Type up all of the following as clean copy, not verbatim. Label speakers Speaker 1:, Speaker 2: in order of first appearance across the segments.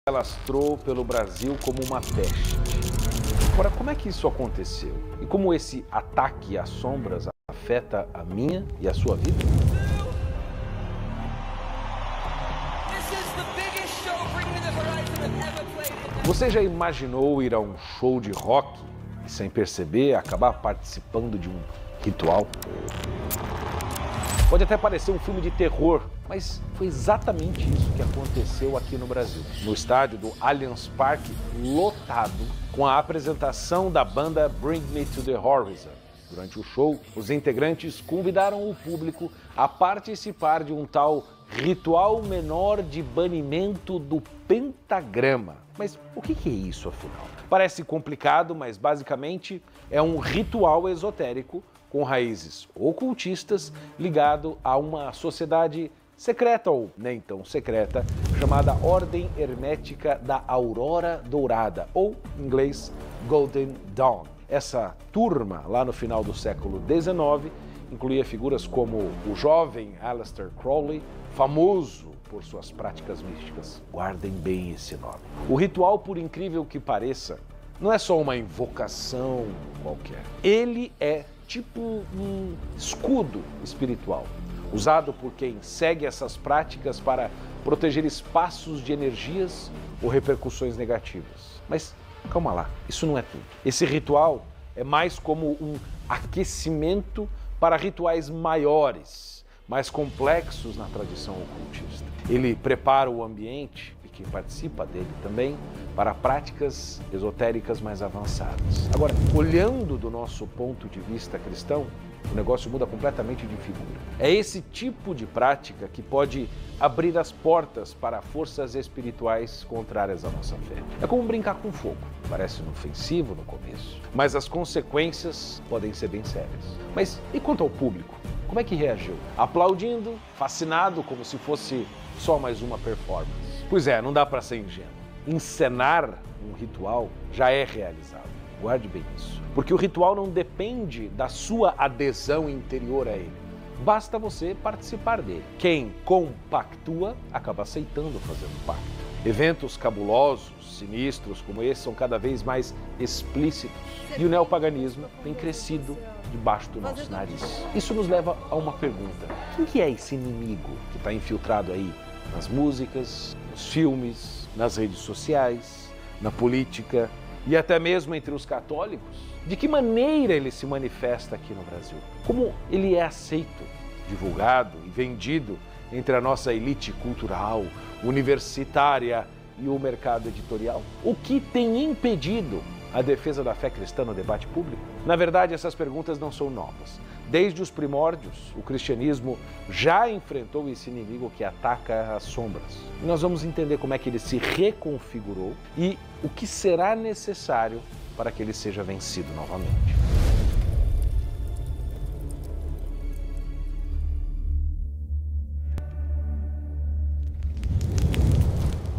Speaker 1: alastrou pelo Brasil como uma peste. Agora, como é que isso aconteceu? E como esse ataque às sombras afeta a minha e a sua vida? Você já imaginou ir a um show de rock e, sem perceber, acabar participando de um ritual? Pode até parecer um filme de terror, mas foi exatamente isso que aconteceu aqui no Brasil. No estádio do Allianz Parque, lotado, com a apresentação da banda Bring Me to the Horizon. Durante o show, os integrantes convidaram o público a participar de um tal ritual menor de banimento do pentagrama. Mas o que é isso, afinal? Parece complicado, mas basicamente é um ritual esotérico com raízes ocultistas ligado a uma sociedade secreta ou nem tão secreta, chamada Ordem Hermética da Aurora Dourada, ou em inglês Golden Dawn. Essa turma, lá no final do século XIX, incluía figuras como o jovem Aleister Crowley, famoso por suas práticas místicas. Guardem bem esse nome. O ritual, por incrível que pareça, não é só uma invocação qualquer. Ele é tipo um escudo espiritual, usado por quem segue essas práticas para proteger espaços de energias ou repercussões negativas. Mas calma lá, isso não é tudo. Esse ritual é mais como um aquecimento para rituais maiores, mais complexos na tradição ocultista. Ele prepara o ambiente, e quem participa dele também, para práticas esotéricas mais avançadas. Agora, olhando do nosso ponto de vista cristão, o negócio muda completamente de figura. É esse tipo de prática que pode abrir as portas para forças espirituais contrárias à nossa fé. É como brincar com fogo. Parece inofensivo no começo, mas as consequências podem ser bem sérias. Mas e quanto ao público? Como é que reagiu? Aplaudindo, fascinado, como se fosse só mais uma performance. Pois é, não dá para ser ingênuo. Encenar um ritual já é realizado. Guarde bem isso. Porque o ritual não depende da sua adesão interior a ele. Basta você participar dele. Quem compactua acaba aceitando fazer um pacto. Eventos cabulosos, sinistros como esse são cada vez mais explícitos. E o neopaganismo tem crescido debaixo do nosso nariz. Isso nos leva a uma pergunta. Quem que é esse inimigo que está infiltrado aí nas músicas, nos filmes, nas redes sociais, na política e até mesmo entre os católicos? De que maneira ele se manifesta aqui no Brasil? Como ele é aceito, divulgado e vendido entre a nossa elite cultural, universitária e o mercado editorial? O que tem impedido a defesa da fé cristã no debate público? Na verdade, essas perguntas não são novas. Desde os primórdios, o cristianismo já enfrentou esse inimigo que ataca as sombras. E nós vamos entender como é que ele se reconfigurou e o que será necessário para que ele seja vencido novamente.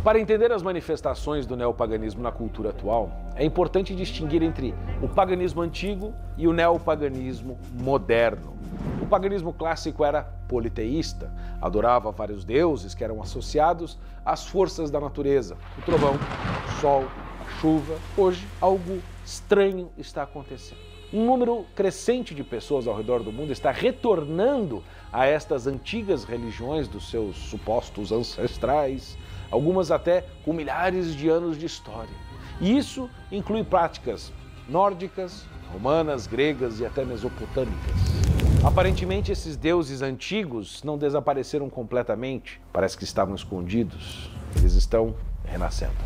Speaker 1: Para entender as manifestações do neopaganismo na cultura atual, é importante distinguir entre o paganismo antigo e o neopaganismo moderno. O paganismo clássico era politeísta, adorava vários deuses que eram associados às forças da natureza, o trovão, o sol, a chuva. Hoje, algo estranho está acontecendo. Um número crescente de pessoas ao redor do mundo está retornando a estas antigas religiões dos seus supostos ancestrais, algumas até com milhares de anos de história. E isso inclui práticas nórdicas, romanas, gregas e até mesopotâmicas. Aparentemente, esses deuses antigos não desapareceram completamente, parece que estavam escondidos. Eles estão renascendo.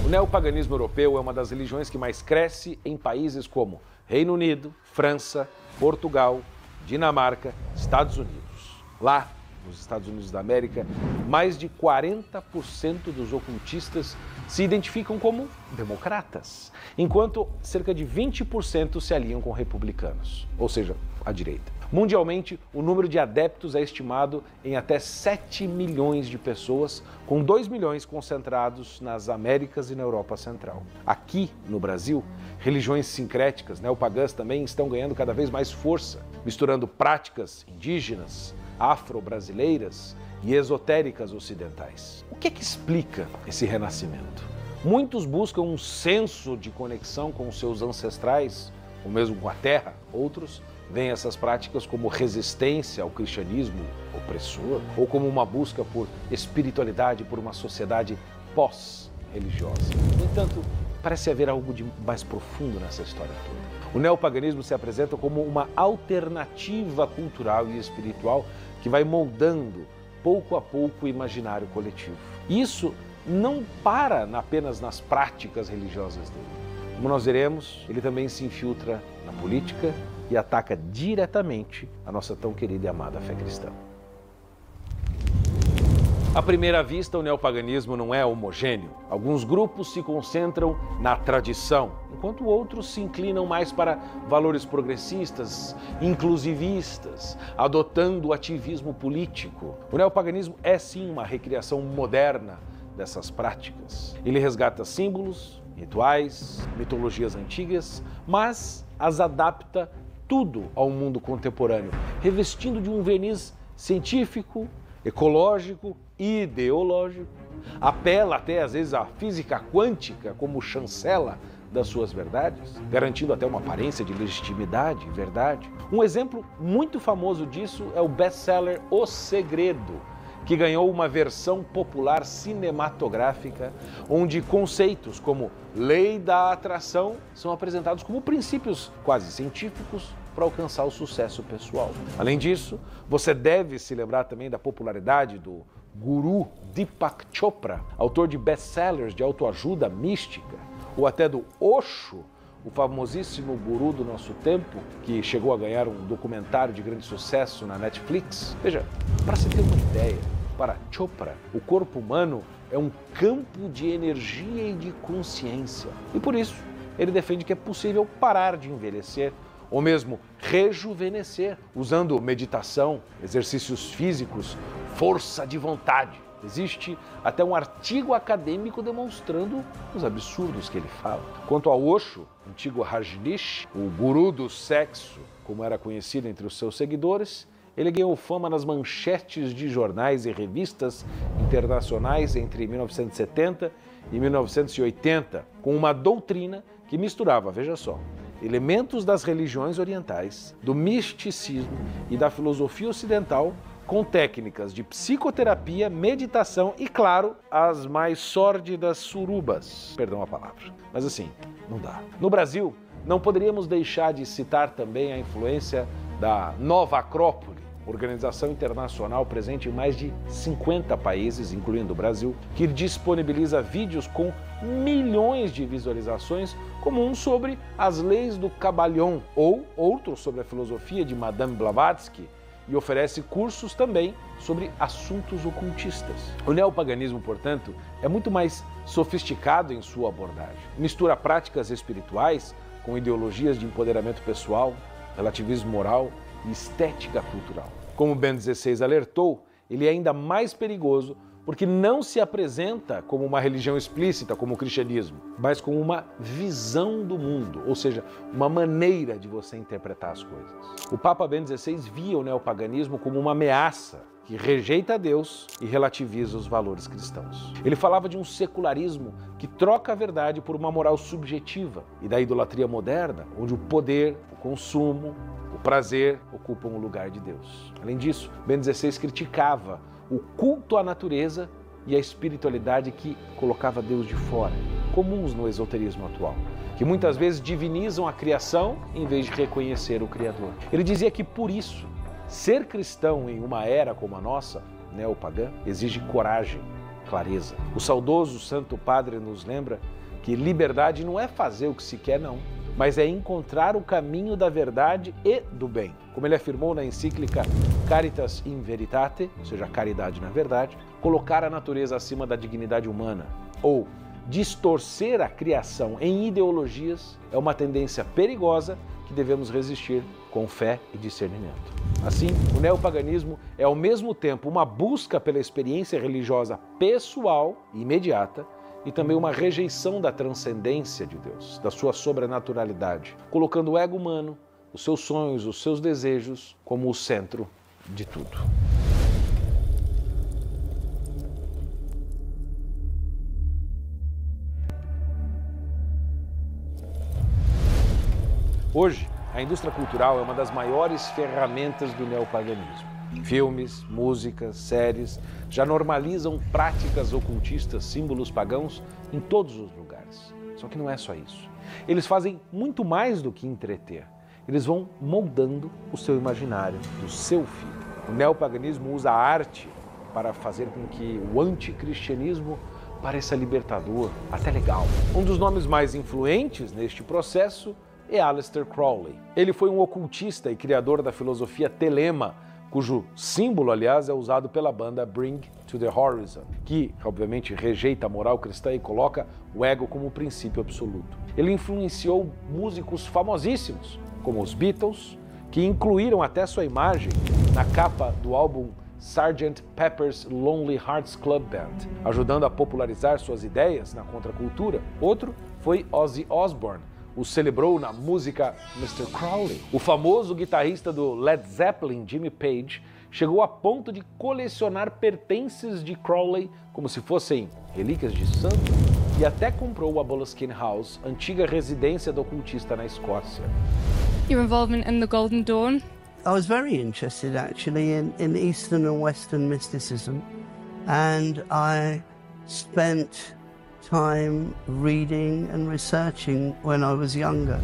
Speaker 1: O neopaganismo europeu é uma das religiões que mais cresce em países como Reino Unido, França, Portugal, Dinamarca, Estados Unidos. Lá, nos Estados Unidos da América, mais de 40% dos ocultistas se identificam como democratas, enquanto cerca de 20% se alinham com republicanos, ou seja, à direita. Mundialmente, o número de adeptos é estimado em até 7 milhões de pessoas, com 2 milhões concentrados nas Américas e na Europa Central. Aqui, no Brasil, religiões sincréticas, neopagãs também estão ganhando cada vez mais força, misturando práticas indígenas, afro-brasileiras e esotéricas ocidentais. O que é que explica esse renascimento? Muitos buscam um senso de conexão com seus ancestrais, ou mesmo com a terra. Outros veem essas práticas como resistência ao cristianismo opressor, ou como uma busca por espiritualidade, por uma sociedade pós-religiosa. No entanto, parece haver algo de mais profundo nessa história toda. O neopaganismo se apresenta como uma alternativa cultural e espiritual que vai moldando, pouco a pouco, o imaginário coletivo. Isso não para apenas nas práticas religiosas dele. Como nós veremos, ele também se infiltra na política e ataca diretamente a nossa tão querida e amada fé cristã. À primeira vista, o neopaganismo não é homogêneo. Alguns grupos se concentram na tradição, enquanto outros se inclinam mais para valores progressistas, inclusivistas, adotando o ativismo político. O neopaganismo é sim uma recriação moderna dessas práticas. Ele resgata símbolos, rituais, mitologias antigas, mas as adapta tudo ao mundo contemporâneo, revestindo de um verniz científico, ecológico e ideológico. Apela até às vezes à física quântica como chancela das suas verdades, garantindo até uma aparência de legitimidade e verdade. Um exemplo muito famoso disso é o best-seller O Segredo, que ganhou uma versão popular cinematográfica, onde conceitos como lei da atração são apresentados como princípios quase científicos para alcançar o sucesso pessoal. Além disso, você deve se lembrar também da popularidade do guru Deepak Chopra, autor de best-sellers de autoajuda mística, ou até do Osho, o famosíssimo guru do nosso tempo, que chegou a ganhar um documentário de grande sucesso na Netflix. Veja, para se ter uma ideia, para Chopra, o corpo humano é um campo de energia e de consciência. E por isso, ele defende que é possível parar de envelhecer, ou mesmo rejuvenescer, usando meditação, exercícios físicos, força de vontade. Existe até um artigo acadêmico demonstrando os absurdos que ele fala. Quanto ao Osho, antigo Rajneesh, o guru do sexo, como era conhecido entre os seus seguidores, ele ganhou fama nas manchetes de jornais e revistas internacionais entre 1970 e 1980, com uma doutrina que misturava, veja só, elementos das religiões orientais, do misticismo e da filosofia ocidental, com técnicas de psicoterapia, meditação e, claro, as mais sórdidas surubas. Perdão a palavra. Mas assim, não dá. No Brasil, não poderíamos deixar de citar também a influência da Nova Acrópole, organização internacional presente em mais de 50 países, incluindo o Brasil, que disponibiliza vídeos com milhões de visualizações, como um sobre as leis do Cabalhon, ou outro sobre a filosofia de Madame Blavatsky, e oferece cursos também sobre assuntos ocultistas. O neopaganismo, portanto, é muito mais sofisticado em sua abordagem. Mistura práticas espirituais com ideologias de empoderamento pessoal, relativismo moral e estética cultural. Como Bento XVI alertou, ele é ainda mais perigoso porque não se apresenta como uma religião explícita, como o cristianismo, mas como uma visão do mundo, ou seja, uma maneira de você interpretar as coisas. O Papa Bento XVI via o neopaganismo como uma ameaça que rejeita Deus e relativiza os valores cristãos. Ele falava de um secularismo que troca a verdade por uma moral subjetiva e da idolatria moderna, onde o poder, o consumo, o prazer ocupam o lugar de Deus. Além disso, Bento XVI criticava o culto à natureza e a espiritualidade que colocava Deus de fora, comuns no esoterismo atual, que muitas vezes divinizam a criação em vez de reconhecer o Criador. Ele dizia que, por isso, ser cristão em uma era como a nossa, neopagã, exige coragem, clareza. O saudoso Santo Padre nos lembra que liberdade não é fazer o que se quer, não, mas é encontrar o caminho da verdade e do bem. Como ele afirmou na encíclica Caritas in Veritate, ou seja, caridade na verdade, colocar a natureza acima da dignidade humana, ou distorcer a criação em ideologias, é uma tendência perigosa que devemos resistir com fé e discernimento. Assim, o neopaganismo é ao mesmo tempo uma busca pela experiência religiosa pessoal e imediata, e também uma rejeição da transcendência de Deus, da sua sobrenaturalidade, colocando o ego humano, os seus sonhos, os seus desejos como o centro de tudo. Hoje, a indústria cultural é uma das maiores ferramentas do neopaganismo. Filmes, músicas, séries já normalizam práticas ocultistas, símbolos pagãos em todos os lugares. Só que não é só isso. Eles fazem muito mais do que entreter. Eles vão moldando o seu imaginário, do seu filho. O neopaganismo usa a arte para fazer com que o anticristianismo pareça libertador, até legal. Um dos nomes mais influentes neste processo é Aleister Crowley. Ele foi um ocultista e criador da filosofia telema, cujo símbolo, aliás, é usado pela banda Bring to the Horizon, que, obviamente, rejeita a moral cristã e coloca o ego como princípio absoluto. Ele influenciou músicos famosíssimos, como os Beatles, que incluíram até sua imagem na capa do álbum Sgt. Pepper's Lonely Hearts Club Band, ajudando a popularizar suas ideias na contracultura. Outro foi Ozzy Osbourne, o celebrou na música Mr. Crowley. O famoso guitarrista do Led Zeppelin, Jimmy Page, chegou a ponto de colecionar pertences de Crowley como se fossem relíquias de santo e até comprou a Boleskine House, antiga residência do ocultista na Escócia.
Speaker 2: Your involvement in the Golden Dawn?
Speaker 3: I was very interested actually in Eastern and Western mysticism, and I spent time reading and researching when I was younger.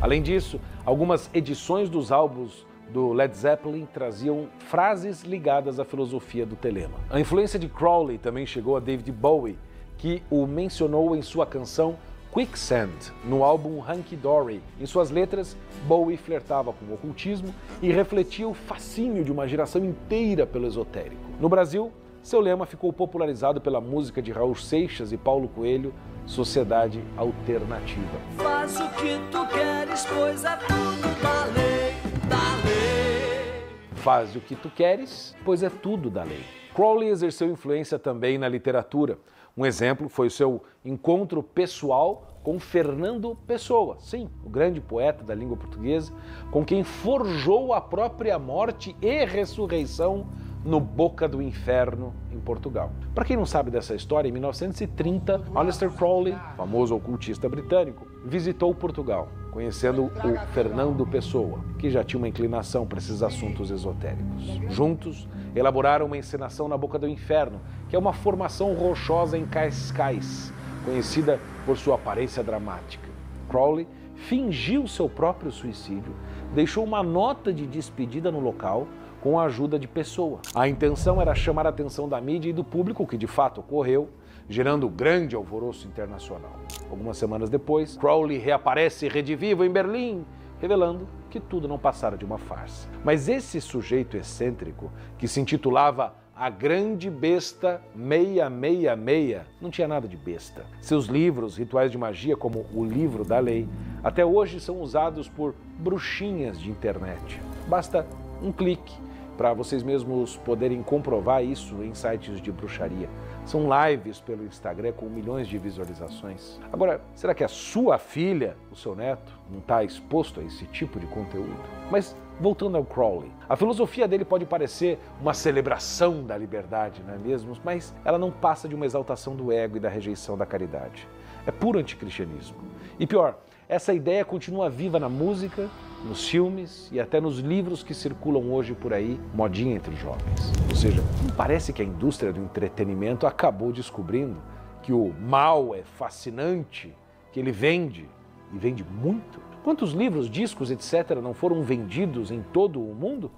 Speaker 1: Além disso, algumas edições dos álbuns do Led Zeppelin traziam frases ligadas à filosofia do telema. A influência de Crowley também chegou a David Bowie, que o mencionou em sua canção Quicksand, no álbum Hunky Dory. Em suas letras, Bowie flertava com o ocultismo e refletia o fascínio de uma geração inteira pelo esotérico. No Brasil, seu lema ficou popularizado pela música de Raul Seixas e Paulo Coelho, Sociedade Alternativa.
Speaker 4: Faz o que tu queres, pois é tudo da lei, da lei.
Speaker 1: Faz o que tu queres, pois é tudo da lei. Crowley exerceu influência também na literatura. Um exemplo foi o seu encontro pessoal com Fernando Pessoa, sim, o grande poeta da língua portuguesa, com quem forjou a própria morte e ressurreição no Boca do Inferno, em Portugal. Para quem não sabe dessa história, em 1930, Aleister Crowley, famoso ocultista britânico, visitou Portugal, conhecendo o Fernando Pessoa, que já tinha uma inclinação para esses assuntos esotéricos. Juntos, elaboraram uma encenação na Boca do Inferno, que é uma formação rochosa em Cascais, conhecida por sua aparência dramática. Crowley fingiu seu próprio suicídio, deixou uma nota de despedida no local com a ajuda de Pessoa. A intenção era chamar a atenção da mídia e do público, o que de fato ocorreu, gerando grande alvoroço internacional. Algumas semanas depois, Crowley reaparece redivivo em Berlim, revelando que tudo não passara de uma farsa. Mas esse sujeito excêntrico, que se intitulava A Grande Besta 666, não tinha nada de besta. Seus livros, rituais de magia, como o Livro da Lei, até hoje são usados por bruxinhas de internet. Basta um clique para vocês mesmos poderem comprovar isso em sites de bruxaria. São lives pelo Instagram com milhões de visualizações. Agora, será que a sua filha, o seu neto, não está exposto a esse tipo de conteúdo? Mas, voltando ao Crowley, a filosofia dele pode parecer uma celebração da liberdade, não é mesmo? Mas ela não passa de uma exaltação do ego e da rejeição da caridade. É puro anticristianismo. E pior, essa ideia continua viva na música, nos filmes e até nos livros que circulam hoje por aí, modinha entre os jovens. Ou seja, não parece que a indústria do entretenimento acabou descobrindo que o mal é fascinante, que ele vende, e vende muito? Quantos livros, discos, etc. não foram vendidos em todo o mundo?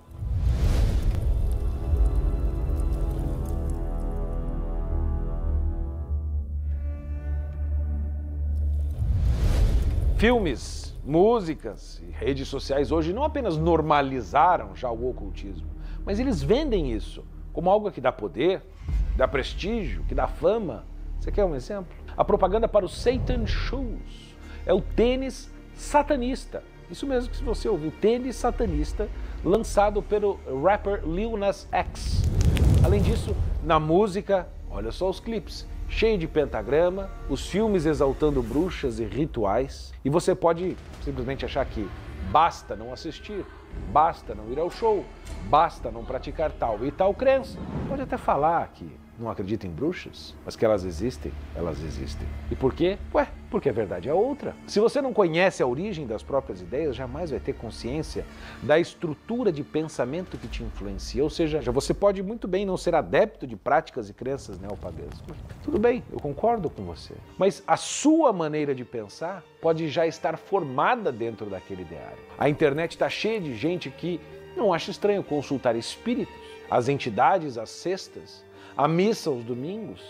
Speaker 1: Filmes, músicas e redes sociais hoje não apenas normalizaram já o ocultismo, mas eles vendem isso como algo que dá poder, dá prestígio, que dá fama. Você quer um exemplo? A propaganda para o Satan Shoes é o tênis satanista. Isso mesmo que você ouviu, tênis satanista, lançado pelo rapper Lil Nas X. Além disso, na música, olha só os clipes, cheio de pentagrama, os filmes exaltando bruxas e rituais, e você pode simplesmente achar que basta não assistir, basta não ir ao show, basta não praticar tal e tal crença. Pode até falar que não acredita em bruxas, mas que elas existem, elas existem. E por quê? Ué, porque a verdade é outra. Se você não conhece a origem das próprias ideias, jamais vai ter consciência da estrutura de pensamento que te influencia. Ou seja, você pode muito bem não ser adepto de práticas e crenças neopagãs. Tudo bem, eu concordo com você. Mas a sua maneira de pensar pode já estar formada dentro daquele ideário. A internet está cheia de gente que não acha estranho consultar espíritos, as entidades às sextas, a missa aos domingos.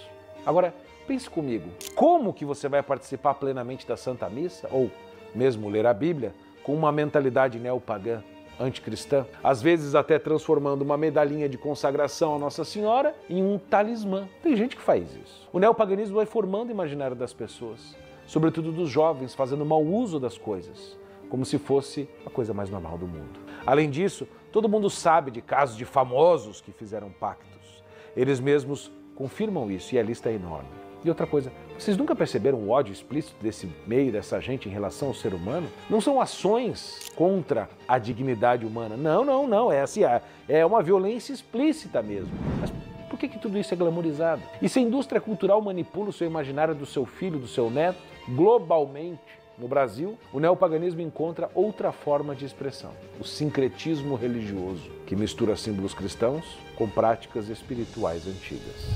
Speaker 1: Agora, pense comigo, como que você vai participar plenamente da Santa Missa, ou mesmo ler a Bíblia, com uma mentalidade neopagã, anticristã, às vezes até transformando uma medalhinha de consagração à Nossa Senhora em um talismã? Tem gente que faz isso. O neopaganismo vai formando o imaginário das pessoas, sobretudo dos jovens, fazendo mau uso das coisas, como se fosse a coisa mais normal do mundo. Além disso, todo mundo sabe de casos de famosos que fizeram pactos. Eles mesmos confirmam isso e a lista é enorme. E outra coisa, vocês nunca perceberam o ódio explícito desse meio, dessa gente em relação ao ser humano? Não são ações contra a dignidade humana. Não. É uma violência explícita mesmo. Mas por que tudo isso é glamorizado? E se a indústria cultural manipula o seu imaginário do seu filho, do seu neto, globalmente, no Brasil, o neopaganismo encontra outra forma de expressão, o sincretismo religioso, que mistura símbolos cristãos com práticas espirituais antigas.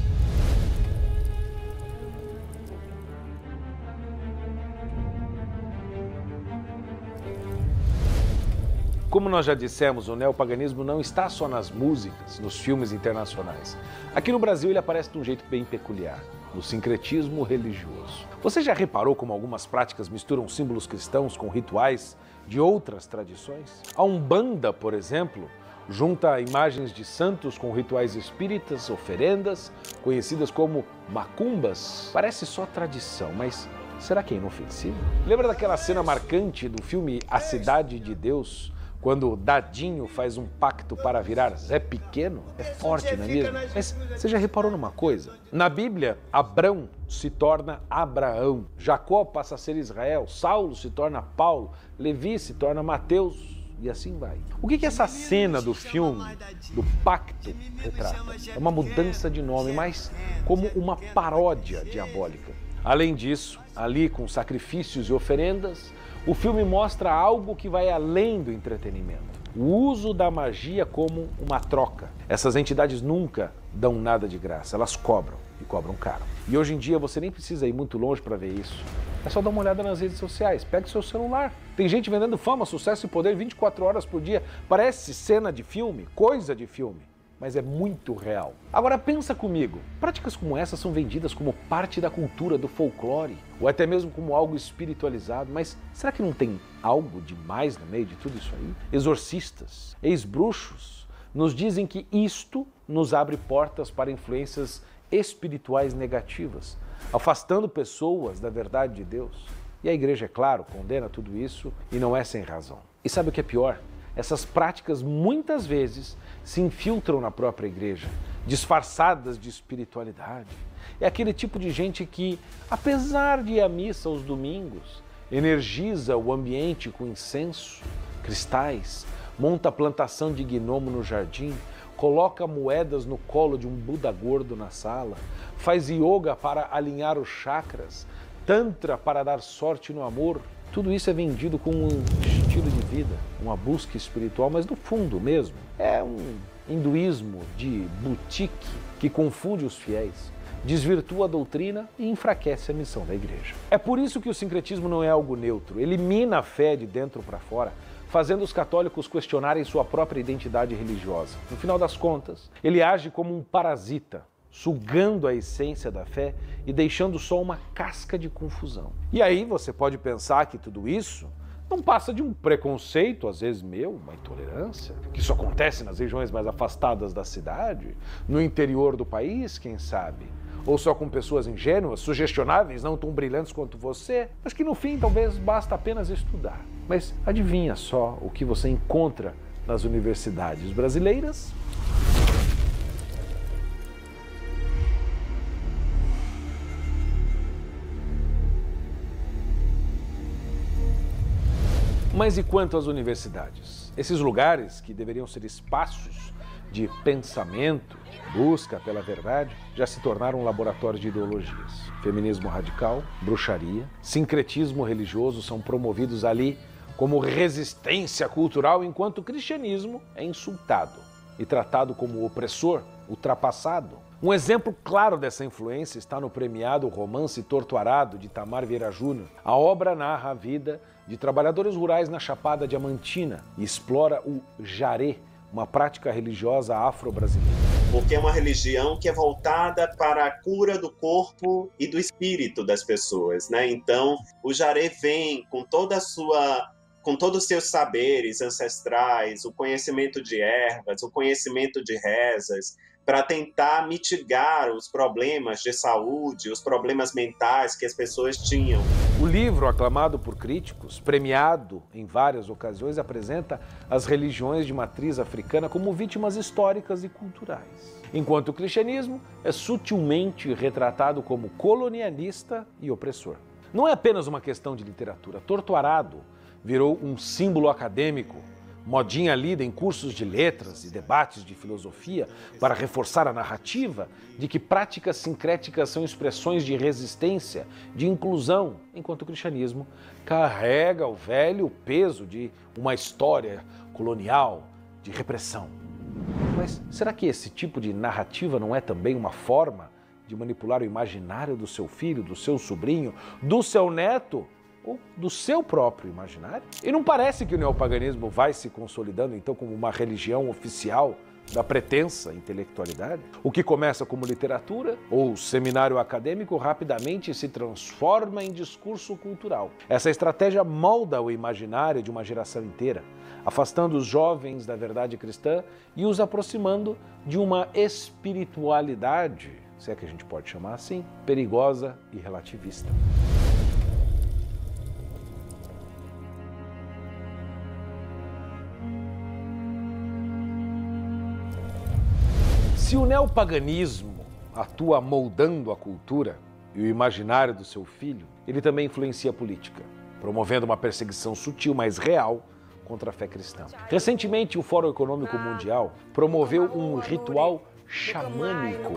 Speaker 1: Como nós já dissemos, o neopaganismo não está só nas músicas, nos filmes internacionais. Aqui no Brasil ele aparece de um jeito bem peculiar, no sincretismo religioso. Você já reparou como algumas práticas misturam símbolos cristãos com rituais de outras tradições? A Umbanda, por exemplo, junta imagens de santos com rituais espíritas, oferendas, conhecidas como macumbas. Parece só tradição, mas será que é inofensivo? Lembra daquela cena marcante do filme A Cidade de Deus, quando Dadinho faz um pacto para virar Zé Pequeno? É forte, não é mesmo? Mas você já reparou numa coisa? Na Bíblia, Abrão se torna Abraão, Jacó passa a ser Israel, Saulo se torna Paulo, Levi se torna Mateus, e assim vai. O que essa cena do filme, do pacto, retrata? É uma mudança de nome, mas como uma paródia diabólica. Além disso, ali com sacrifícios e oferendas, o filme mostra algo que vai além do entretenimento. O uso da magia como uma troca. Essas entidades nunca dão nada de graça, elas cobram, e cobram caro. E hoje em dia você nem precisa ir muito longe para ver isso. É só dar uma olhada nas redes sociais, pega o seu celular. Tem gente vendendo fama, sucesso e poder 24 horas por dia. Parece cena de filme, coisa de filme, mas é muito real. Agora pensa comigo, práticas como essas são vendidas como parte da cultura, do folclore, ou até mesmo como algo espiritualizado, mas será que não tem algo demais no meio de tudo isso aí? Exorcistas, ex-bruxos, nos dizem que isto nos abre portas para influências espirituais negativas, afastando pessoas da verdade de Deus. E a igreja, é claro, condena tudo isso e não é sem razão. E sabe o que é pior? Essas práticas muitas vezes se infiltram na própria igreja, disfarçadas de espiritualidade. É aquele tipo de gente que, apesar de ir à missa aos domingos, energiza o ambiente com incenso, cristais, monta plantação de gnomo no jardim, coloca moedas no colo de um Buda gordo na sala, faz yoga para alinhar os chakras, tantra para dar sorte no amor. Tudo isso é vendido como um estilo de vida, uma busca espiritual, mas no fundo mesmo é um hinduísmo de boutique que confunde os fiéis, desvirtua a doutrina e enfraquece a missão da igreja. É por isso que o sincretismo não é algo neutro, ele mina a fé de dentro para fora, fazendo os católicos questionarem sua própria identidade religiosa. No final das contas, ele age como um parasita, sugando a essência da fé e deixando só uma casca de confusão. E aí você pode pensar que tudo isso não passa de um preconceito, às vezes meu, uma intolerância, que isso acontece nas regiões mais afastadas da cidade, no interior do país, quem sabe, ou só com pessoas ingênuas, sugestionáveis, não tão brilhantes quanto você, mas que no fim talvez basta apenas estudar. Mas adivinha só o que você encontra nas universidades brasileiras? Mas e quanto às universidades? Esses lugares que deveriam ser espaços de pensamento, busca pela verdade, já se tornaram um laboratório de ideologias. Feminismo radical, bruxaria, sincretismo religioso são promovidos ali como resistência cultural, enquanto o cristianismo é insultado e tratado como opressor, ultrapassado. Um exemplo claro dessa influência está no premiado Romance Torto Arado, de Itamar Vieira Júnior. A obra narra a vida de trabalhadores rurais na Chapada Diamantina e explora o jaré, uma prática religiosa afro-brasileira.
Speaker 5: Porque é uma religião que é voltada para a cura do corpo e do espírito das pessoas, né? Então, o jaré vem com todos os seus saberes ancestrais, o conhecimento de ervas, o conhecimento de rezas, para tentar mitigar os problemas de saúde, os problemas mentais que as pessoas tinham.
Speaker 1: O livro, aclamado por críticos, premiado em várias ocasiões, apresenta as religiões de matriz africana como vítimas históricas e culturais, enquanto o cristianismo é sutilmente retratado como colonialista e opressor. Não é apenas uma questão de literatura. Torto Arado virou um símbolo acadêmico, modinha lida em cursos de letras e debates de filosofia para reforçar a narrativa de que práticas sincréticas são expressões de resistência, de inclusão, enquanto o cristianismo carrega o velho peso de uma história colonial, de repressão. Mas será que esse tipo de narrativa não é também uma forma de manipular o imaginário do seu filho, do seu sobrinho, do seu neto, ou do seu próprio imaginário? E não parece que o neopaganismo vai se consolidando então como uma religião oficial da pretensa intelectualidade? O que começa como literatura ou seminário acadêmico rapidamente se transforma em discurso cultural. Essa estratégia molda o imaginário de uma geração inteira, afastando os jovens da verdade cristã e os aproximando de uma espiritualidade, se é que a gente pode chamar assim, perigosa e relativista. Se o neopaganismo atua moldando a cultura e o imaginário do seu filho, ele também influencia a política, promovendo uma perseguição sutil, mas real, contra a fé cristã. Recentemente, o Fórum Econômico Mundial promoveu um ritual xamânico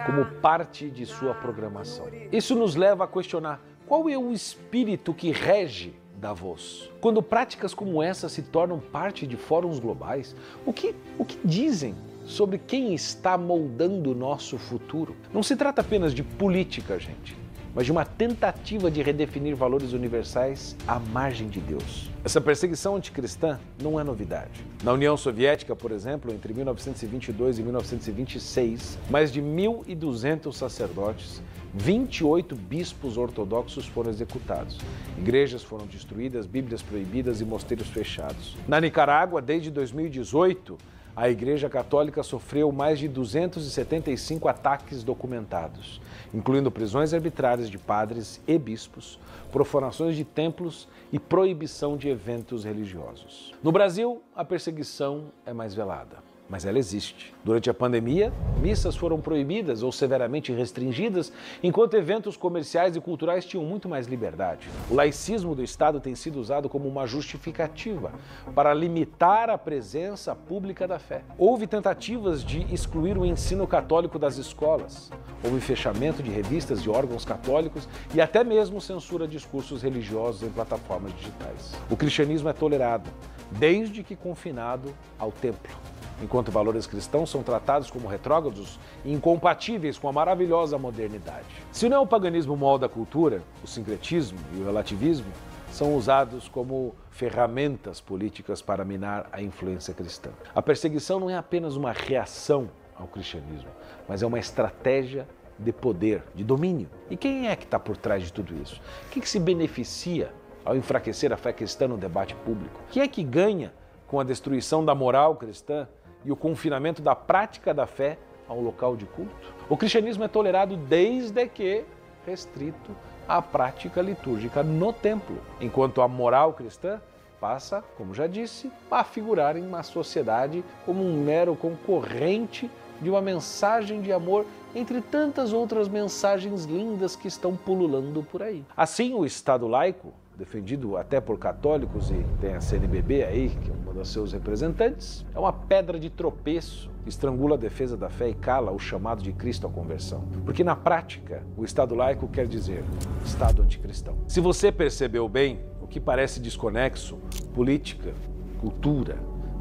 Speaker 1: como parte de sua programação. Isso nos leva a questionar qual é o espírito que rege Davos. Quando práticas como essa se tornam parte de fóruns globais, o que dizem sobre quem está moldando o nosso futuro? Não se trata apenas de política, gente, mas de uma tentativa de redefinir valores universais à margem de Deus. Essa perseguição anticristã não é novidade. Na União Soviética, por exemplo, entre 1922 e 1926, mais de 1.200 sacerdotes, 28 bispos ortodoxos foram executados. Igrejas foram destruídas, bíblias proibidas e mosteiros fechados. Na Nicarágua, desde 2018, a Igreja Católica sofreu mais de 275 ataques documentados, incluindo prisões arbitrárias de padres e bispos, profanações de templos e proibição de eventos religiosos. No Brasil, a perseguição é mais velada, mas ela existe. Durante a pandemia, missas foram proibidas ou severamente restringidas, enquanto eventos comerciais e culturais tinham muito mais liberdade. O laicismo do Estado tem sido usado como uma justificativa para limitar a presença pública da fé. Houve tentativas de excluir o ensino católico das escolas, houve fechamento de revistas e órgãos católicos e até mesmo censura de discursos religiosos em plataformas digitais. O cristianismo é tolerado, desde que confinado ao templo, enquanto valores cristãos são tratados como retrógrados e incompatíveis com a maravilhosa modernidade. Se o neopaganismo molda a cultura, o sincretismo e o relativismo são usados como ferramentas políticas para minar a influência cristã. A perseguição não é apenas uma reação ao cristianismo, mas é uma estratégia de poder, de domínio. E quem é que está por trás de tudo isso? Quem que se beneficia ao enfraquecer a fé cristã no debate público? Quem é que ganha com a destruição da moral cristã e o confinamento da prática da fé ao local de culto? O cristianismo é tolerado desde que restrito à prática litúrgica no templo, enquanto a moral cristã passa, como já disse, a figurar em uma sociedade como um mero concorrente de uma mensagem de amor entre tantas outras mensagens lindas que estão pululando por aí. Assim, o Estado laico defendido até por católicos, e tem a CNBB aí, que é uma dos seus representantes, é uma pedra de tropeço que estrangula a defesa da fé e cala o chamado de Cristo à conversão. Porque na prática, o Estado laico quer dizer Estado anticristão. Se você percebeu bem, o que parece desconexo, política, cultura,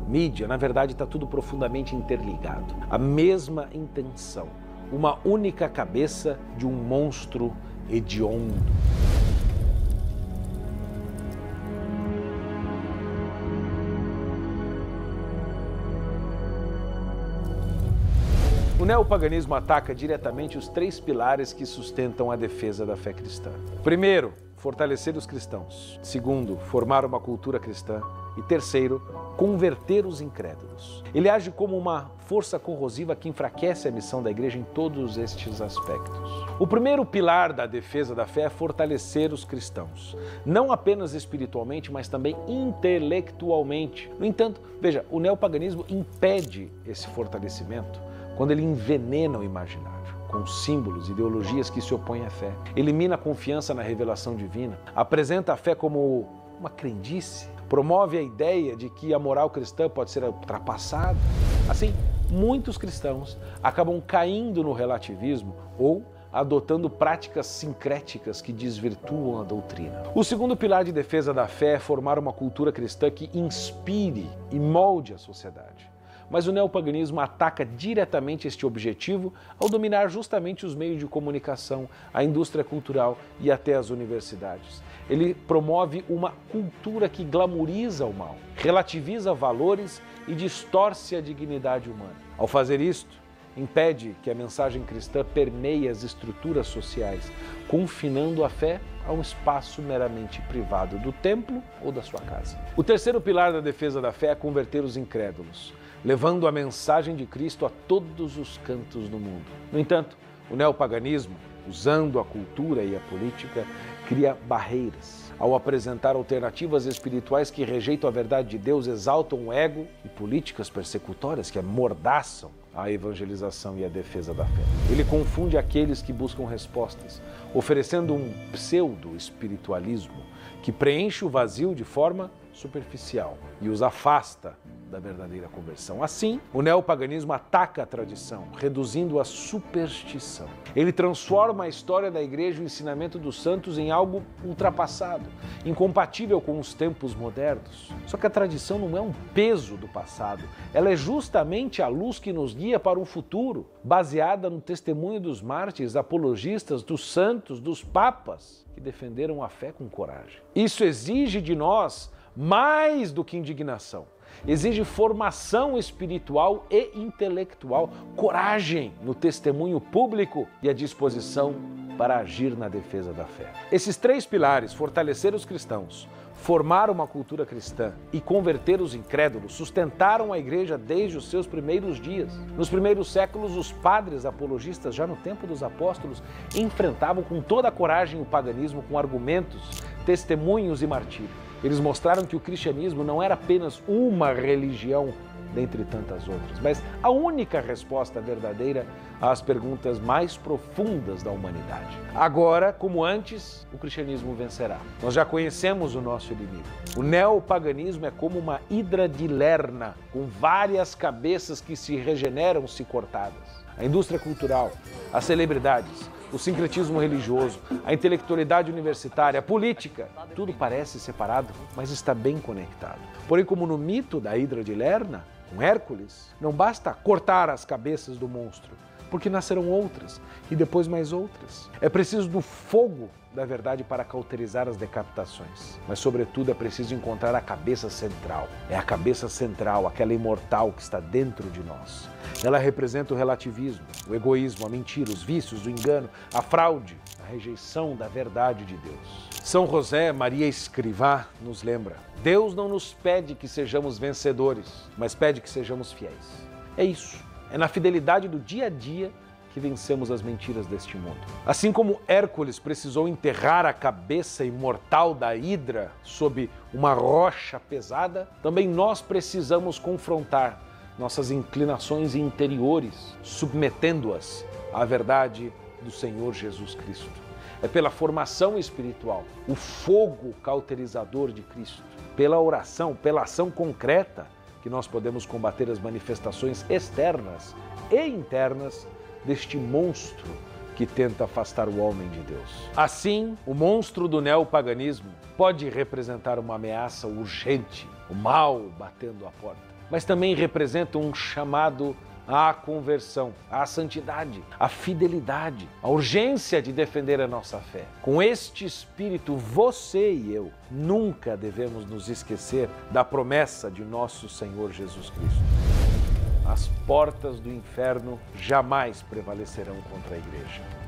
Speaker 1: mídia, na verdade está tudo profundamente interligado. A mesma intenção, uma única cabeça de um monstro hediondo. O neopaganismo ataca diretamente os 3 pilares que sustentam a defesa da fé cristã. Primeiro, fortalecer os cristãos. Segundo, formar uma cultura cristã. E terceiro, converter os incrédulos. Ele age como uma força corrosiva que enfraquece a missão da igreja em todos estes aspectos. O primeiro pilar da defesa da fé é fortalecer os cristãos. Não apenas espiritualmente, mas também intelectualmente. No entanto, veja, o neopaganismo impede esse fortalecimento quando ele envenena o imaginário com símbolos, ideologias que se opõem à fé. Elimina a confiança na revelação divina, apresenta a fé como uma crendice, promove a ideia de que a moral cristã pode ser ultrapassada. Assim, muitos cristãos acabam caindo no relativismo ou adotando práticas sincréticas que desvirtuam a doutrina. O segundo pilar de defesa da fé é formar uma cultura cristã que inspire e molde a sociedade. Mas o neopaganismo ataca diretamente este objetivo ao dominar justamente os meios de comunicação, a indústria cultural e até as universidades. Ele promove uma cultura que glamoriza o mal, relativiza valores e distorce a dignidade humana. Ao fazer isto, impede que a mensagem cristã permeie as estruturas sociais, confinando a fé a um espaço meramente privado do templo ou da sua casa. O terceiro pilar da defesa da fé é converter os incrédulos, levando a mensagem de Cristo a todos os cantos do mundo. No entanto, o neopaganismo, usando a cultura e a política, cria barreiras. Ao apresentar alternativas espirituais que rejeitam a verdade de Deus, exaltam o ego, e políticas persecutórias que amordaçam a evangelização e a defesa da fé. Ele confunde aqueles que buscam respostas, oferecendo um pseudo-espiritualismo que preenche o vazio de forma superficial e os afasta da verdadeira conversão. Assim, o neopaganismo ataca a tradição, reduzindo a superstição. Ele transforma a história da igreja e o ensinamento dos santos em algo ultrapassado, incompatível com os tempos modernos. Só que a tradição não é um peso do passado, ela é justamente a luz que nos guia para um futuro, baseada no testemunho dos mártires, apologistas, dos santos, dos papas, que defenderam a fé com coragem. Isso exige de nós mais do que indignação. Exige formação espiritual e intelectual, coragem no testemunho público e a disposição para agir na defesa da fé. Esses 3 pilares, fortalecer os cristãos, formar uma cultura cristã e converter os incrédulos, sustentaram a igreja desde os seus primeiros dias. Nos primeiros séculos, os padres apologistas, já no tempo dos apóstolos, enfrentavam com toda a coragem o paganismo com argumentos, testemunhos e martírio. Eles mostraram que o cristianismo não era apenas uma religião dentre tantas outras, mas a única resposta verdadeira às perguntas mais profundas da humanidade. Agora, como antes, o cristianismo vencerá. Nós já conhecemos o nosso inimigo. O neopaganismo é como uma hidra de Lerna, com várias cabeças que se regeneram se cortadas. A indústria cultural, as celebridades, o sincretismo religioso, a intelectualidade universitária, a política, tudo parece separado, mas está bem conectado. Porém, como no mito da Hidra de Lerna, com Hércules, não basta cortar as cabeças do monstro, porque nascerão outras e depois mais outras. É preciso do fogo da verdade para cauterizar as decapitações, mas sobretudo é preciso encontrar a cabeça central. É a cabeça central, aquela imortal que está dentro de nós. Ela representa o relativismo, o egoísmo, a mentira, os vícios, o engano, a fraude, a rejeição da verdade de Deus. São José Maria Escrivá nos lembra: Deus não nos pede que sejamos vencedores, mas pede que sejamos fiéis. É isso, é na fidelidade do dia a dia que vencemos as mentiras deste mundo. Assim como Hércules precisou enterrar a cabeça imortal da Hidra sob uma rocha pesada, também nós precisamos confrontar nossas inclinações interiores, submetendo-as à verdade do Senhor Jesus Cristo. é pela formação espiritual, o fogo cauterizador de Cristo, pela oração, pela ação concreta, que nós podemos combater as manifestações externas e internas deste monstro que tenta afastar o homem de Deus. Assim, o monstro do neopaganismo pode representar uma ameaça urgente, o mal batendo à porta, mas também representa um chamado à conversão, à santidade, à fidelidade, à urgência de defender a nossa fé. Com este espírito, você e eu nunca devemos nos esquecer da promessa de nosso Senhor Jesus Cristo. As portas do inferno jamais prevalecerão contra a igreja.